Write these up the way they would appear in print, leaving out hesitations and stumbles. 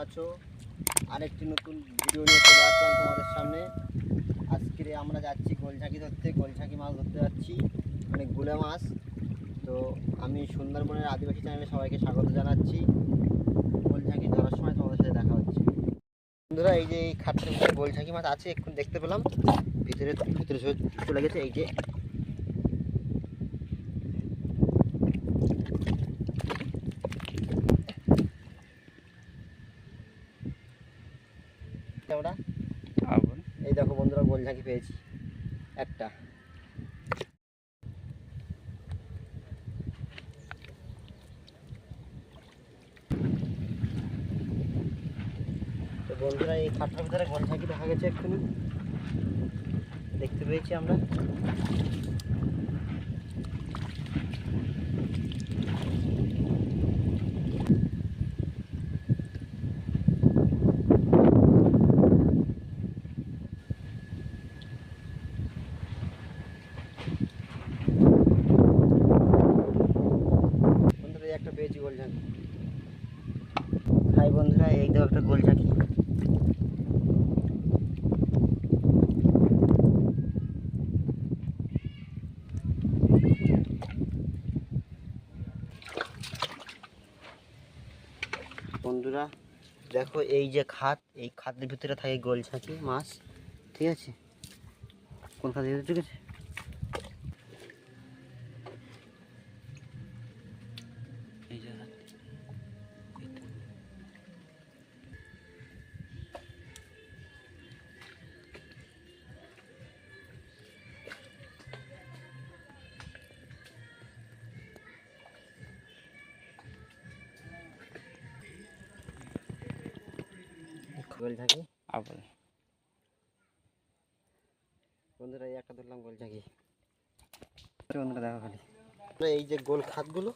আছো? আরেকটি নতুন ভিডিও নিয়ে চলে আসলাম তোমাদের সামনে। আজকে আমরা যাচ্ছি গোলঝাঁকি ধরতে, গোলঝাঁকি মাছ ধরতে যাচ্ছি, মানে গুলে মাছ। তো আমি সুন্দরবনের আদিবাসী চ্যানেলে সবাইকে স্বাগত জানাচ্ছি। গোলঝাঁকি ধরার সময় তোমাদের সাথে দেখা হচ্ছে। বন্ধুরা, এই যে এই খাটের ভিতরে গোলঝাঁকি মাছ আছে, এখন দেখতে পেলাম ভিতরে ভিতরে চলে গেছে। এই যে আমরা এই দেখো বন্ধুরা, গোলঝাঁকি পেয়েছি একটা। তো বন্ধুরা, এই খাটটার ভিতরে গোলঝাঁকি দেখা গেছে, এক্ষুনি দেখতে পেয়েছি আমরা। বন্ধুরা, একটা পেয়েছি গোলঝাঁকি। হাই বন্ধুরা, এই দেখো একটা গোলঝাঁকি। বন্ধুরা দেখো, এই যে খাত, এই খাতের ভিতরে থাকে গোলঝাঁকি মাছ, ঠিক আছে? কোন খাতে, ঠিক আছে? এই যে গোলঝাঁকি আবার। বন্ধুরা, এই একটা ধরলাম গোলঝাঁকি। বন্ধুরা দেখো খালি, এই যে গোল খাতগুলো,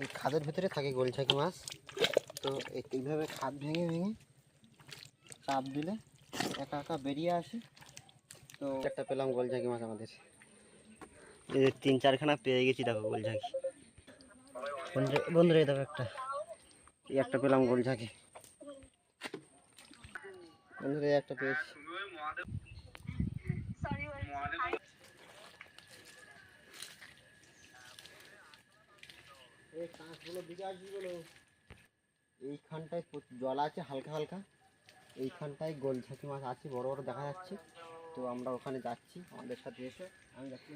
এই খাদের ভিতরে থাকে গোলঝাঁকি মাছ। তো এইভাবে খাদ ভেঙে ভেঙে চাপ দিলে একা একা বেরিয়ে আসে। তো একটা পেলাম গোলঝাঁকি মাছ আমাদের। এই যে 3-4খানা পেয়ে গেছি, দেখো গোলঝাঁকি। বন্ধুরা এই দেখো একটা পেলাম গোলঝাঁকি। বন্ধুরা একটা পেয়েছি। এই কাঁচগুলো দিকে আসবি বলো। এইখানটায় জল আছে হালকা হালকা, এইখানটায় গোলঝাঁকি মাছ আছে, বড় বড় দেখা যাচ্ছে। তো আমরা ওখানে যাচ্ছি, আমাদের সাথে এসে। আমি যাচ্ছি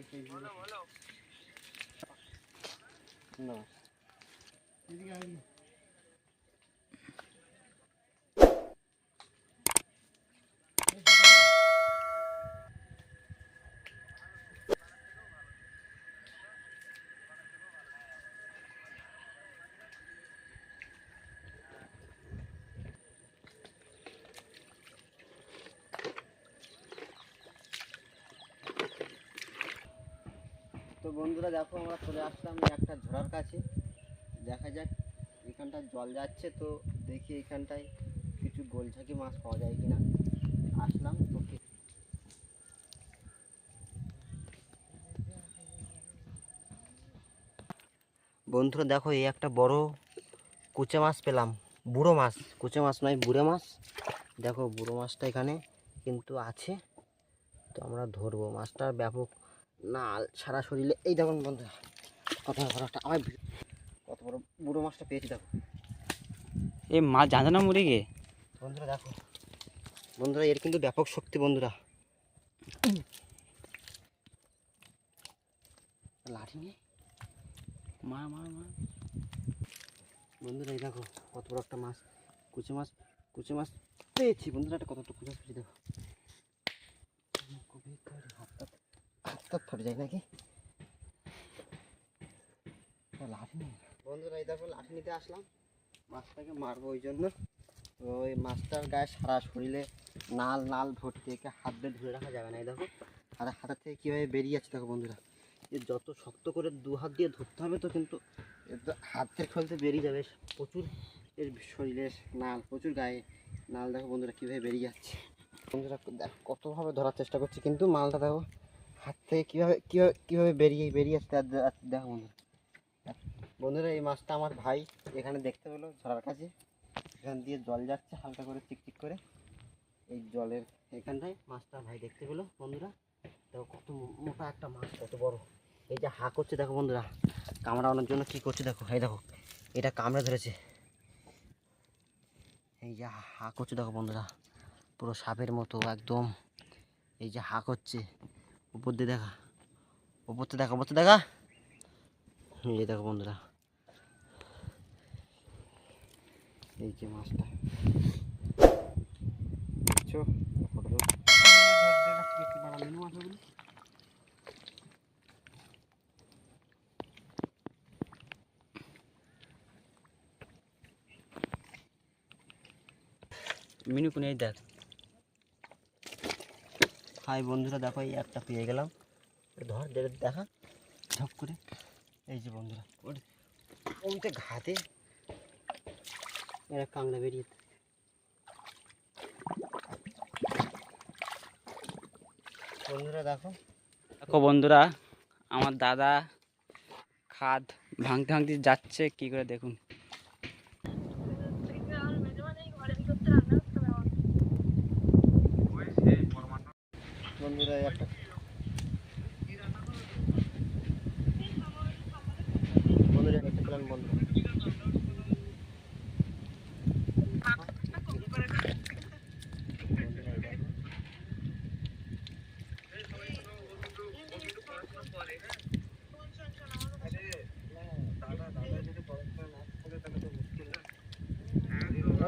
না। তো বন্ধুরা দেখো, আমরা চলে আসলাম এই একটা ঝোড়ার কাছে। দেখা যাক, এখানটায় জল যাচ্ছে, তো দেখি এখানটায় কিছু গোলঝাঁকি মাছ পাওয়া যায় কিনা। আসলাম তো। বন্ধুরা দেখো, এই একটা বড় কুচে মাছ পেলাম। বুড়ো মাছ, কুচে মাছ নয়, বুড়ো মাছ। দেখো বুড়ো মাছটা এখানে কিন্তু আছে। তো আমরা ধরবো মাছটার। ব্যাপক নাল সারা শরীরে। এই দেখুন বন্ধুরা, কত বড় একটা, আমার কত বড় বুড়ো মাছটা পেয়েছি। দেখো এই মাছ জানে না মরে গে। বন্ধুরা দেখো, বন্ধুরা এর কিন্তু ব্যাপক শক্তি বন্ধুরা। লাঠি নিয়ে মার মার মার। বন্ধুরা এই দেখো, কত বড় একটা মাছ, কুচে মাছ। কুচে মাছ পেয়েছি বন্ধুরা, একটা কতটা কুচে মাছ পেয়েছি। দেখো হাতটা ফটে যায় নাকি। লাঠি নিয়ে বন্ধুরা এই দেখো, লাঠি নিতে আসলাম, মাছটাকে মারবো ওই জন্য। তো ওই মাছটার গায়ে সারা শরীরে নাল নাল ভর্তি, একে হাত দিয়ে ধরে রাখা যাবে না। এই দেখো, আর হাতের থেকে কীভাবে বেরিয়ে যাচ্ছে দেখো বন্ধুরা। এর যত শক্ত করে 2 হাত দিয়ে ধরতে হবে, তো কিন্তু হাতের খোলতে বেরিয়ে যাবে প্রচুর। এর শরীরের নাল প্রচুর, গায়ে নাল দেখো বন্ধুরা কীভাবে বেরিয়ে যাচ্ছে। বন্ধুরা দেখো, কতভাবে ধরার চেষ্টা করছি, কিন্তু মালটা দেখো হাত থেকে কীভাবে কীভাবে কীভাবে বেরিয়ে আসছে। দেখো বন্ধুরা, বন্ধুরা এই মাছটা আমার ভাই এখানে দেখতে পেলো ঝরার কাছে। এখান দিয়ে জল যাচ্ছে হালকা করে চিকচিক করে। এই জলের এখানটায় মাছটা ভাই দেখতে পেলো বন্ধুরা। দেখো কত মোটা একটা মাছ, কত বড়। এই যে হা করছে দেখো বন্ধুরা, কামড়ানোর জন্য কি করছে দেখো। এই দেখো এটা কামড়ে ধরেছে। এই যে হা করছে দেখো বন্ধুরা, পুরো সাপের মতো একদম। এই যে হা করছে, উপর দিয়ে দেখা, উপর থেকে দেখা, উপর থেকে দেখা। এই যে দেখো বন্ধুরা, এই যে মাছটা দেখছো, ফটো তো মিনু কোন এই দেখ। হাই বন্ধুরা, দেখো এই একটা পেয়ে গেলাম। ধর দেখা ঝপ করে। এই যে বন্ধুরা, ওইটা ঘাতে এরা কাঁকড়া বেরিয়ে। বন্ধুরা দেখো, দেখো বন্ধুরা, আমার দাদা খাদ ভাঙতে ভাঙতে যাচ্ছে কি করে দেখুন। বন্ধুরা একটা বন্ধুরা একটা প্ল্যান বন্ধ।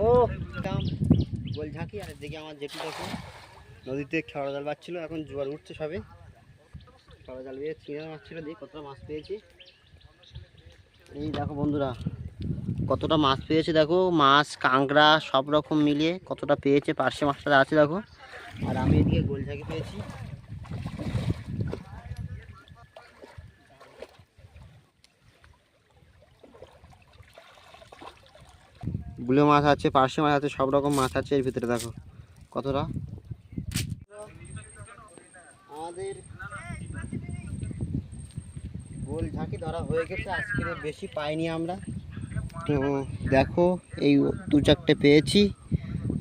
ও গোল ঝাঁকি। আর এদিকে আমার জেঠু দেখো নদীতে খেওড়া জাল বাচ্ছিল, এখন জোয়ার উঠছে সবে। খেওড়া জাল দিয়ে চিংড়া মাছ ছিল, দিয়ে কতটা মাছ পেয়েছি। এই দেখো বন্ধুরা কতটা মাছ পেয়েছে দেখো, মাছ কাঁকড়া সব রকম মিলিয়ে কতটা পেয়েছে। পার্শে মাছটা আছে দেখো। আর আমি এদিকে গোল ঝাঁকি পেয়েছি। বুলে মাছ আছে, পার্শে মাছ আছে, সব রকম মাছ আছে এর ভিতরে। দেখো কতটা। আমাদের গোল ঝাঁকি ধরা হয়ে গেছে, আজকে বেশি পাইনি আমরা। তো দেখো এই 2-4টে পেয়েছি,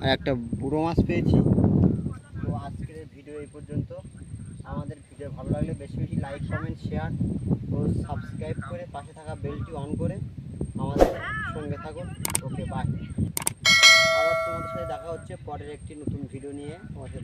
আর একটা বুড়ো মাছ পেয়েছি। তো আজকের ভিডিও এই পর্যন্ত। আমাদের ভিডিও ভালো লাগলে বেশি বেশি লাইক, কমেন্ট, শেয়ার ও সাবস্ক্রাইব করে পাশে থাকা বেলটি অন করে আমাদের সঙ্গে থাকুন। Okay bye. আবার তোমাদের সাথে দেখা হচ্ছে পরের একটি নতুন ভিডিও নিয়ে। তোমাদের